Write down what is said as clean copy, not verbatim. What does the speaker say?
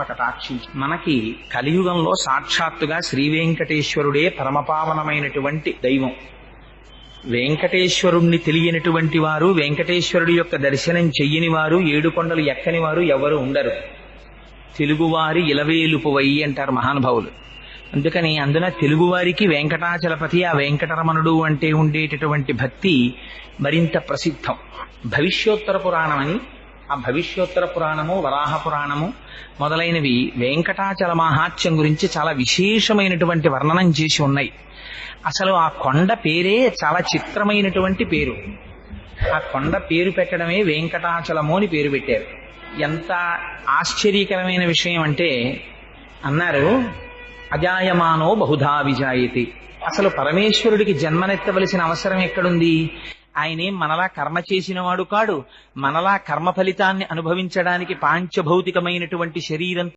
కటాక్షించి మనకి కలియుగంలో సాక్షాత్తుగా శ్రీ వెంకటేశ్వరుడే పరమపావనమైనటువంటి దైవం. వెంకటేశ్వరుణ్ణి తెలియనటువంటి వారు, వెంకటేశ్వరుడి యొక్క దర్శనం చెయ్యని వారు, ఏడుకొండలు ఎక్కని వారు ఎవరు ఉండరు. తెలుగువారి ఇలవేలుపువై అంటారు మహానుభావులు. అందుకని అందున తెలుగువారికి వెంకటాచలపతి, ఆ వెంకటరమణుడు అంటే ఉండేటటువంటి భక్తి మరింత ప్రసిద్ధం. భవిష్యోత్తర పురాణం అని, ఆ భవిష్యోత్తర పురాణము, వరాహ పురాణము మొదలైనవి వెంకటాచల మహాత్యం గురించి చాలా విశేషమైనటువంటి వర్ణనం చేసి ఉన్నాయి. అసలు ఆ కొండ పేరే చాలా చిత్రమైనటువంటి పేరు. ఆ కొండ పేరు పెట్టడమే వెంకటాచలము అని పేరు పెట్టారు. ఎంత ఆశ్చర్యకరమైన విషయం అంటే, అన్నారు అజాయమానో బహుధా విజాయతే. అసలు పరమేశ్వరుడికి జన్మనెత్తవలసిన అవసరం ఎక్కడుంది? ఆయనేం మనలా కర్మ చేసినవాడు కాడు. మనలా కర్మ ఫలితాన్ని అనుభవించడానికి పాంచభౌతికమైనటువంటి శరీరం